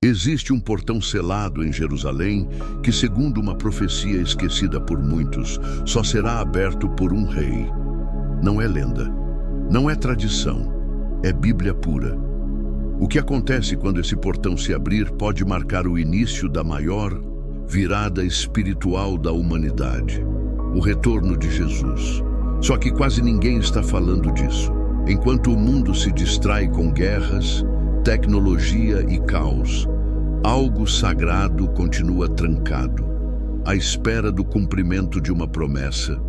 Existe um portão selado em Jerusalém que, segundo uma profecia esquecida por muitos, só será aberto por um rei. Não é lenda, não é tradição, é Bíblia pura. O que acontece quando esse portão se abrir pode marcar o início da maior virada espiritual da humanidade, o retorno de Jesus. Só que quase ninguém está falando disso. Enquanto o mundo se distrai com guerras, tecnologia e caos, algo sagrado continua trancado, à espera do cumprimento de uma promessa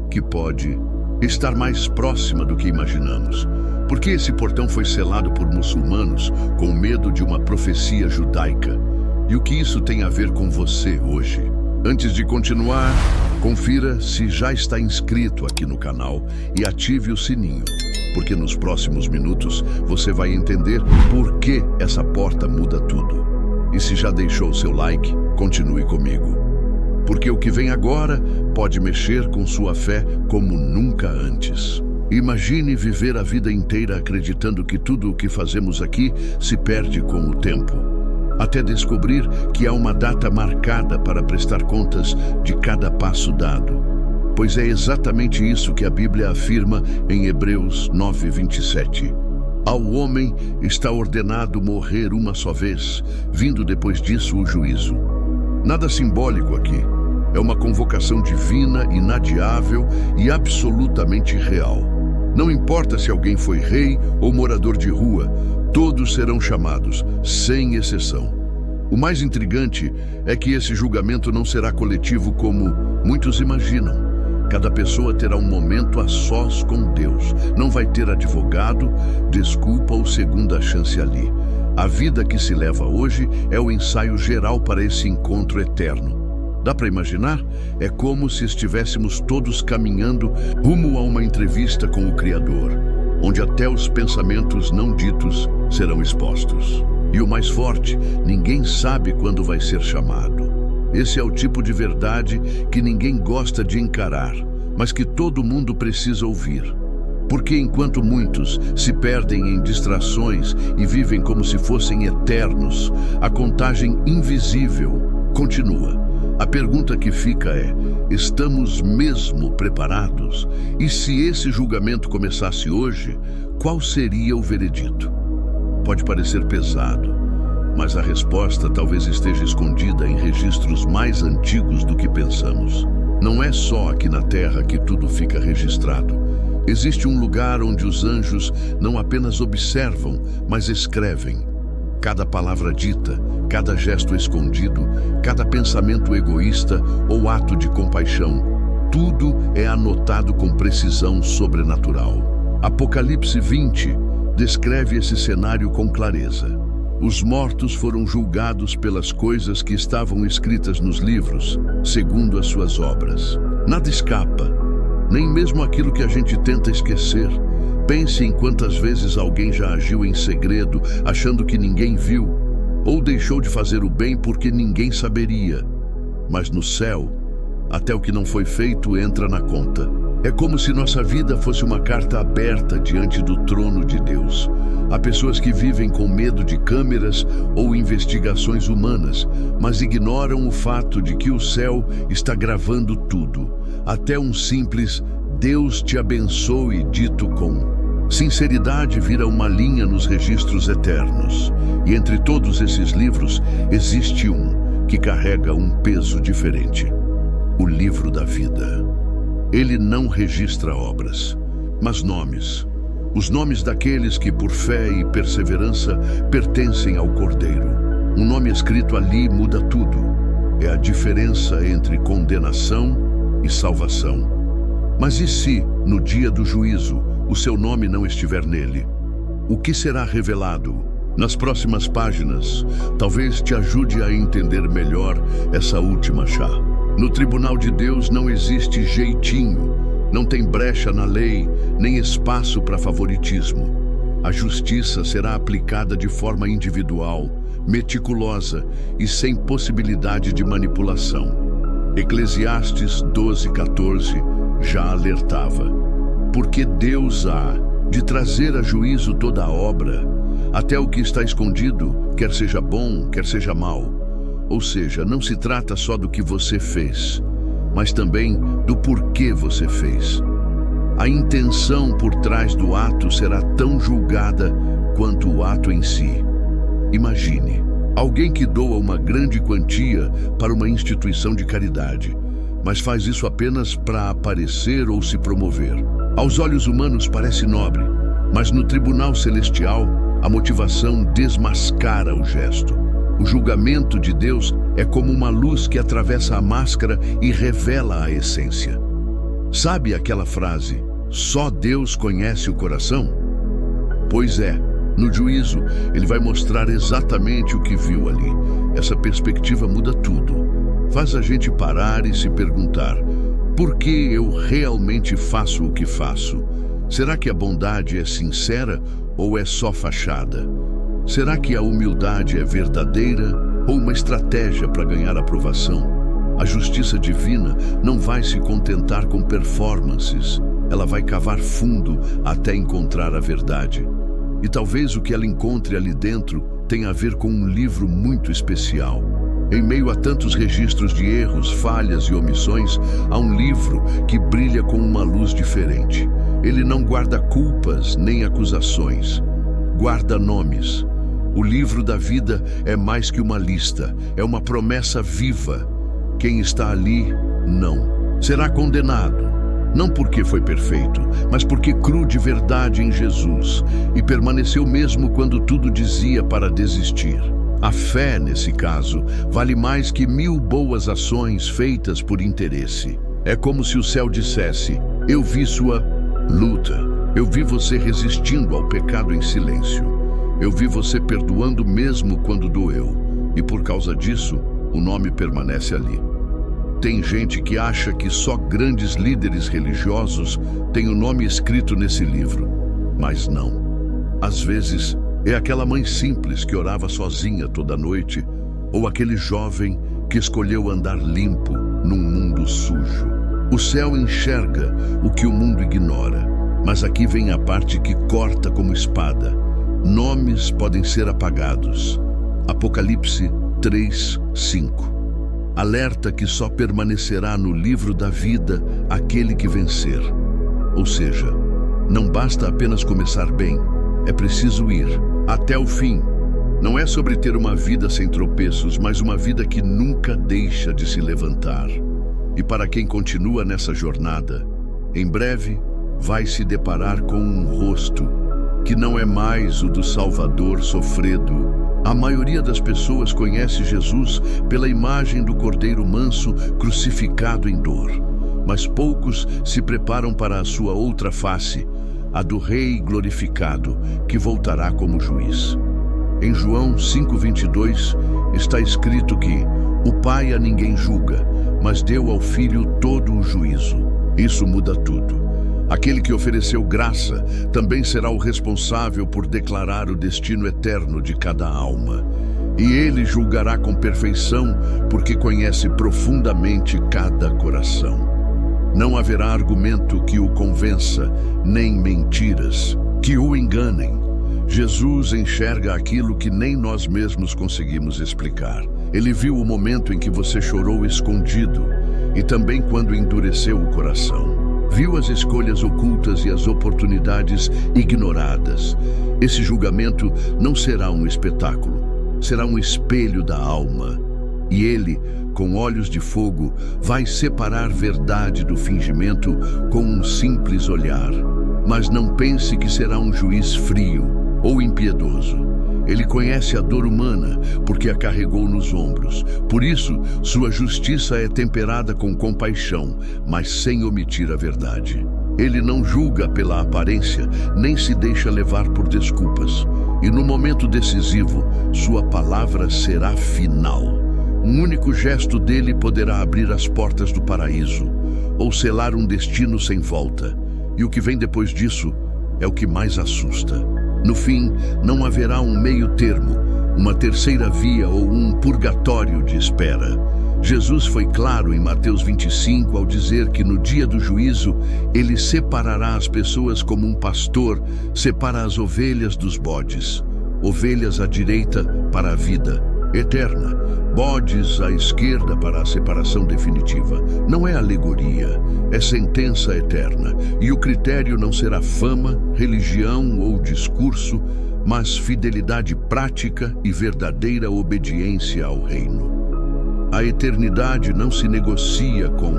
que pode estar mais próxima do que imaginamos. Porque esse portão foi selado por muçulmanos com medo de uma profecia judaica. E o que isso tem a ver com você hoje? Antes de continuar, confira se já está inscrito aqui no canal e ative o sininho, porque nos próximos minutos você vai entender por que essa porta muda tudo. E se já deixou o seu like, continue comigo. Porque o que vem agora pode mexer com sua fé como nunca antes. Imagine viver a vida inteira acreditando que tudo o que fazemos aqui se perde com o tempo, até descobrir que há uma data marcada para prestar contas de cada passo dado. Pois é exatamente isso que a Bíblia afirma em Hebreus 9:27. Ao homem está ordenado morrer uma só vez, vindo depois disso o juízo. Nada simbólico aqui. É uma convocação divina, inadiável e absolutamente real. Não importa se alguém foi rei ou morador de rua, todos serão chamados, sem exceção. O mais intrigante é que esse julgamento não será coletivo como muitos imaginam. Cada pessoa terá um momento a sós com Deus. Não vai ter advogado, desculpa ou segunda chance ali. A vida que se leva hoje é o ensaio geral para esse encontro eterno. Dá para imaginar? É como se estivéssemos todos caminhando rumo a uma entrevista com o Criador, onde até os pensamentos não ditos serão expostos. E o mais forte, ninguém sabe quando vai ser chamado. Esse é o tipo de verdade que ninguém gosta de encarar, mas que todo mundo precisa ouvir. Porque enquanto muitos se perdem em distrações e vivem como se fossem eternos, a contagem invisível continua. A pergunta que fica é: estamos mesmo preparados? E se esse julgamento começasse hoje, qual seria o veredito? Pode parecer pesado, mas a resposta talvez esteja escondida em registros mais antigos do que pensamos. Não é só aqui na Terra que tudo fica registrado. Existe um lugar onde os anjos não apenas observam, mas escrevem. Cada palavra dita, cada gesto escondido, cada pensamento egoísta ou ato de compaixão, tudo é anotado com precisão sobrenatural. Apocalipse 20 descreve esse cenário com clareza. Os mortos foram julgados pelas coisas que estavam escritas nos livros, segundo as suas obras. Nada escapa, nem mesmo aquilo que a gente tenta esquecer. Pense em quantas vezes alguém já agiu em segredo, achando que ninguém viu, ou deixou de fazer o bem porque ninguém saberia. Mas no céu, até o que não foi feito entra na conta. É como se nossa vida fosse uma carta aberta diante do trono de Deus. Há pessoas que vivem com medo de câmeras ou investigações humanas, mas ignoram o fato de que o céu está gravando tudo. Até um simples "Deus te abençoe" dito com sinceridade vira uma linha nos registros eternos. E entre todos esses livros, existe um que carrega um peso diferente: o livro da vida. Ele não registra obras, mas nomes. Os nomes daqueles que, por fé e perseverança, pertencem ao Cordeiro. Um nome escrito ali muda tudo. É a diferença entre condenação e salvação. Mas e se, no dia do juízo, o seu nome não estiver nele? O que será revelado? Nas próximas páginas, talvez te ajude a entender melhor essa última chave. No tribunal de Deus não existe jeitinho, não tem brecha na lei, nem espaço para favoritismo. A justiça será aplicada de forma individual, meticulosa e sem possibilidade de manipulação. Eclesiastes 12:14 já alertava: porque Deus há de trazer a juízo toda a obra, até o que está escondido, quer seja bom, quer seja mal. Ou seja, não se trata só do que você fez, mas também do porquê você fez. A intenção por trás do ato será tão julgada quanto o ato em si. Imagine, alguém que doa uma grande quantia para uma instituição de caridade, mas faz isso apenas para aparecer ou se promover. Aos olhos humanos parece nobre, mas no tribunal celestial, a motivação desmascara o gesto. O julgamento de Deus é como uma luz que atravessa a máscara e revela a essência. Sabe aquela frase, só Deus conhece o coração? Pois é, no juízo, ele vai mostrar exatamente o que viu ali. Essa perspectiva muda tudo. Faz a gente parar e se perguntar, por que eu realmente faço o que faço? Será que a bondade é sincera ou é só fachada? Será que a humildade é verdadeira ou uma estratégia para ganhar aprovação? A justiça divina não vai se contentar com performances. Ela vai cavar fundo até encontrar a verdade. E talvez o que ela encontre ali dentro tenha a ver com um livro muito especial. Em meio a tantos registros de erros, falhas e omissões, há um livro que brilha com uma luz diferente. Ele não guarda culpas nem acusações. Guarda nomes. O livro da vida é mais que uma lista, é uma promessa viva. Quem está ali, não. Será condenado, não porque foi perfeito, mas porque creu de verdade em Jesus e permaneceu mesmo quando tudo dizia para desistir. A fé, nesse caso, vale mais que 1000 boas ações feitas por interesse. É como se o céu dissesse, eu vi sua luta, eu vi você resistindo ao pecado em silêncio. Eu vi você perdoando mesmo quando doeu, e por causa disso, o nome permanece ali. Tem gente que acha que só grandes líderes religiosos têm o nome escrito nesse livro, mas não. Às vezes, é aquela mãe simples que orava sozinha toda noite, ou aquele jovem que escolheu andar limpo num mundo sujo. O céu enxerga o que o mundo ignora, mas aqui vem a parte que corta como espada. Nomes podem ser apagados. Apocalipse 3:5. Alerta que só permanecerá no livro da vida aquele que vencer. Ou seja, não basta apenas começar bem, é preciso ir até o fim. Não é sobre ter uma vida sem tropeços, mas uma vida que nunca deixa de se levantar. E para quem continua nessa jornada, em breve vai se deparar com um rosto que não é mais o do Salvador sofrido. A maioria das pessoas conhece Jesus pela imagem do Cordeiro manso crucificado em dor, mas poucos se preparam para a sua outra face, a do Rei glorificado, que voltará como juiz. Em João 5:22 está escrito que o Pai a ninguém julga, mas deu ao Filho todo o juízo. Isso muda tudo. Aquele que ofereceu graça também será o responsável por declarar o destino eterno de cada alma. E ele julgará com perfeição, porque conhece profundamente cada coração. Não haverá argumento que o convença, nem mentiras que o enganem. Jesus enxerga aquilo que nem nós mesmos conseguimos explicar. Ele viu o momento em que você chorou escondido e também quando endureceu o coração. Viu as escolhas ocultas e as oportunidades ignoradas. Esse julgamento não será um espetáculo, será um espelho da alma. E ele, com olhos de fogo, vai separar verdade do fingimento com um simples olhar. Mas não pense que será um juiz frio ou impiedoso. Ele conhece a dor humana, porque a carregou nos ombros. Por isso, sua justiça é temperada com compaixão, mas sem omitir a verdade. Ele não julga pela aparência, nem se deixa levar por desculpas. E no momento decisivo, sua palavra será final. Um único gesto dele poderá abrir as portas do paraíso, ou selar um destino sem volta. E o que vem depois disso é o que mais assusta. No fim, não haverá um meio termo, uma terceira via ou um purgatório de espera. Jesus foi claro em Mateus 25 ao dizer que no dia do juízo, ele separará as pessoas como um pastor separa as ovelhas dos bodes. ovelhas à direita para a vida eterna, bodes à esquerda para a separação definitiva. Não é alegoria, é sentença eterna. E o critério não será fama, religião ou discurso, mas fidelidade prática e verdadeira obediência ao reino. A eternidade não se negocia com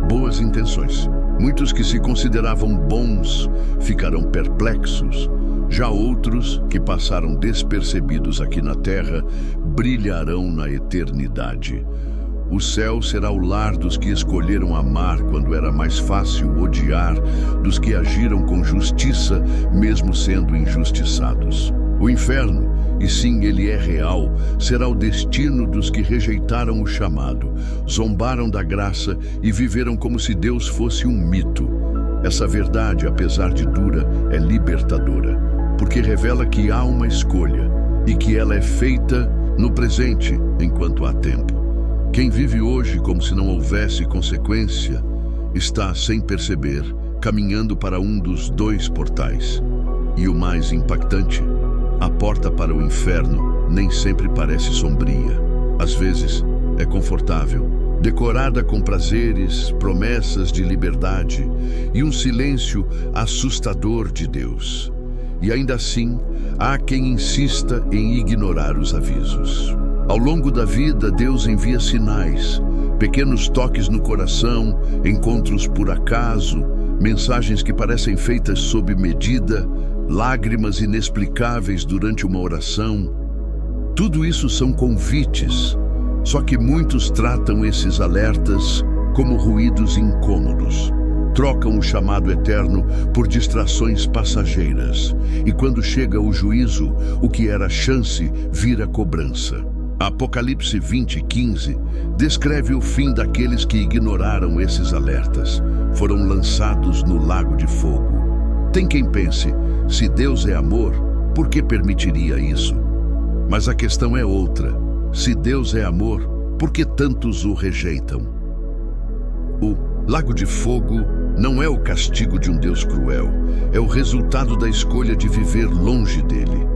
boas intenções. Muitos que se consideravam bons ficarão perplexos. Já outros, que passaram despercebidos aqui na terra, brilharão na eternidade. O céu será o lar dos que escolheram amar quando era mais fácil odiar, dos que agiram com justiça, mesmo sendo injustiçados. O inferno, e sim, ele é real, será o destino dos que rejeitaram o chamado, zombaram da graça e viveram como se Deus fosse um mito. Essa verdade, apesar de dura, é libertadora, porque revela que há uma escolha e que ela é feita no presente, enquanto há tempo. Quem vive hoje como se não houvesse consequência, está, sem perceber, caminhando para um dos dois portais. E o mais impactante, a porta para o inferno nem sempre parece sombria. Às vezes, é confortável, decorada com prazeres, promessas de liberdade e um silêncio assustador de Deus. E ainda assim, há quem insista em ignorar os avisos. Ao longo da vida, Deus envia sinais, pequenos toques no coração, encontros por acaso, mensagens que parecem feitas sob medida, lágrimas inexplicáveis durante uma oração. Tudo isso são convites, só que muitos tratam esses alertas como ruídos incômodos. Trocam o chamado eterno por distrações passageiras. E quando chega o juízo, o que era chance vira cobrança. Apocalipse 20:15 descreve o fim daqueles que ignoraram esses alertas. Foram lançados no lago de fogo. Tem quem pense, se Deus é amor, por que permitiria isso? Mas a questão é outra. Se Deus é amor, por que tantos o rejeitam? O lago de fogo não é o castigo de um Deus cruel, é o resultado da escolha de viver longe dele.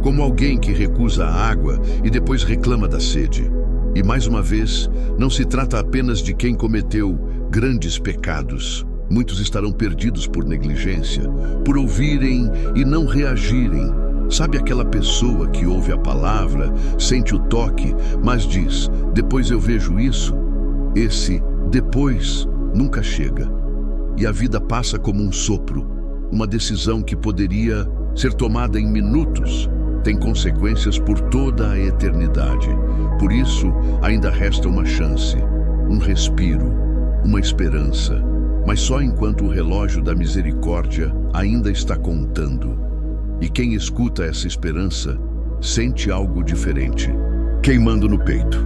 Como alguém que recusa a água e depois reclama da sede. E mais uma vez, não se trata apenas de quem cometeu grandes pecados. Muitos estarão perdidos por negligência, por ouvirem e não reagirem. Sabe aquela pessoa que ouve a palavra, sente o toque, mas diz, depois eu vejo isso? Esse depois nunca chega. E a vida passa como um sopro. Uma decisão que poderia ser tomada em minutos tem consequências por toda a eternidade. Por isso, ainda resta uma chance, um respiro, uma esperança. Mas só enquanto o relógio da misericórdia ainda está contando. E quem escuta essa esperança sente algo diferente, queimando no peito.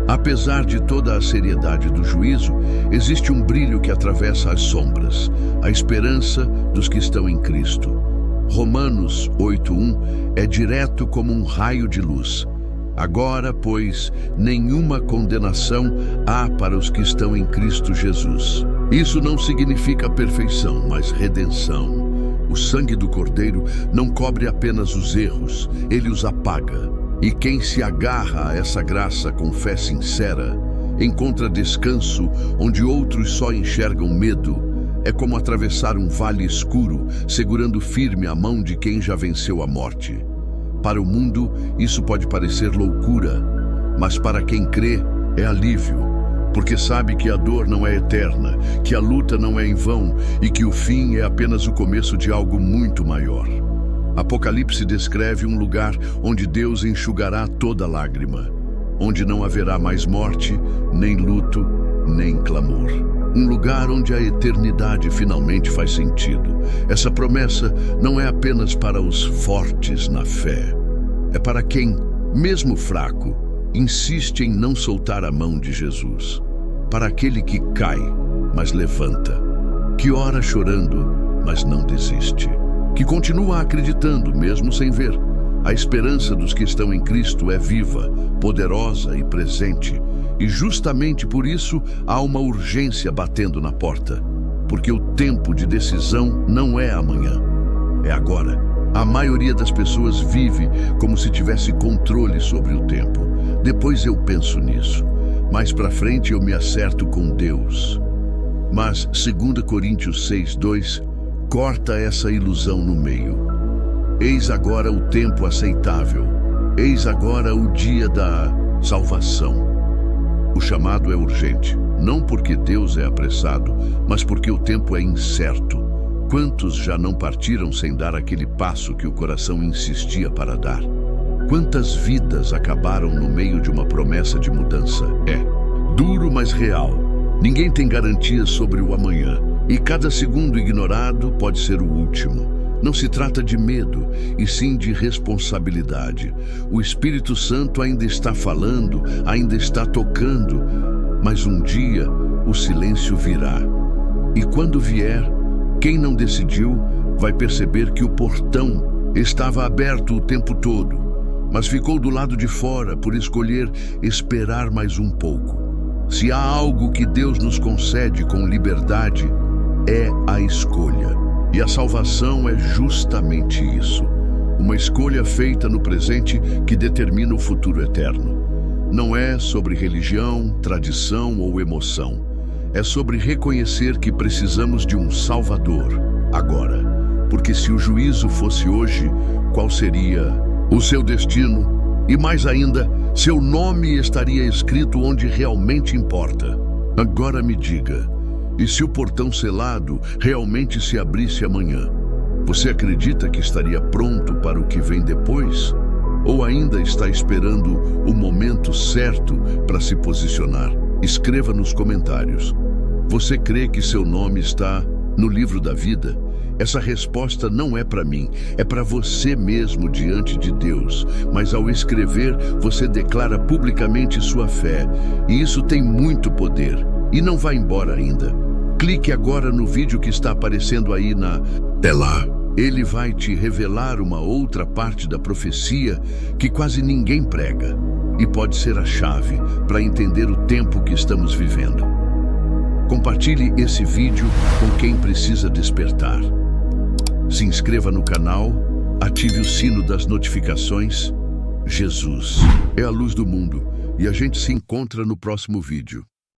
Apesar de toda a seriedade do juízo, existe um brilho que atravessa as sombras, a esperança dos que estão em Cristo. Romanos 8:1 é direto como um raio de luz. Agora, pois, nenhuma condenação há para os que estão em Cristo Jesus. Isso não significa perfeição, mas redenção. O sangue do Cordeiro não cobre apenas os erros, ele os apaga. E quem se agarra a essa graça com fé sincera, encontra descanso onde outros só enxergam medo. É como atravessar um vale escuro, segurando firme a mão de quem já venceu a morte. Para o mundo, isso pode parecer loucura, mas para quem crê, é alívio, porque sabe que a dor não é eterna, que a luta não é em vão e que o fim é apenas o começo de algo muito maior. Apocalipse descreve um lugar onde Deus enxugará toda lágrima, onde não haverá mais morte, nem luto, nem clamor. Um lugar onde a eternidade finalmente faz sentido. Essa promessa não é apenas para os fortes na fé. É para quem, mesmo fraco, insiste em não soltar a mão de Jesus. Para aquele que cai, mas levanta. Que ora chorando, mas não desiste. Que continua acreditando, mesmo sem ver. A esperança dos que estão em Cristo é viva, poderosa e presente. E justamente por isso há uma urgência batendo na porta. Porque o tempo de decisão não é amanhã, é agora. A maioria das pessoas vive como se tivesse controle sobre o tempo. Depois eu penso nisso. Mais pra frente eu me acerto com Deus. Mas 2 Coríntios 6:2 corta essa ilusão no meio. Eis agora o tempo aceitável. Eis agora o dia da salvação. O chamado é urgente, não porque Deus é apressado, mas porque o tempo é incerto. Quantos já não partiram sem dar aquele passo que o coração insistia para dar? Quantas vidas acabaram no meio de uma promessa de mudança? É duro, mas real. Ninguém tem garantias sobre o amanhã, e cada segundo ignorado pode ser o último. Não se trata de medo, e sim de responsabilidade. O Espírito Santo ainda está falando, ainda está tocando, mas um dia o silêncio virá. E quando vier, quem não decidiu vai perceber que o portão estava aberto o tempo todo, mas ficou do lado de fora por escolher esperar mais um pouco. Se há algo que Deus nos concede com liberdade, é a escolha. E a salvação é justamente isso. Uma escolha feita no presente que determina o futuro eterno. Não é sobre religião, tradição ou emoção. É sobre reconhecer que precisamos de um Salvador agora. Porque se o juízo fosse hoje, qual seria o seu destino? E mais ainda, seu nome estaria escrito onde realmente importa. Agora me diga, e se o portão selado realmente se abrisse amanhã? Você acredita que estaria pronto para o que vem depois? Ou ainda está esperando o momento certo para se posicionar? Escreva nos comentários. Você crê que seu nome está no livro da vida? Essa resposta não é para mim, é para você mesmo diante de Deus. Mas ao escrever, você declara publicamente sua fé. E isso tem muito poder. E não vai embora ainda. Clique agora no vídeo que está aparecendo aí na tela. Ele vai te revelar uma outra parte da profecia que quase ninguém prega. E pode ser a chave para entender o tempo que estamos vivendo. Compartilhe esse vídeo com quem precisa despertar. Se inscreva no canal, ative o sino das notificações. Jesus é a luz do mundo e a gente se encontra no próximo vídeo.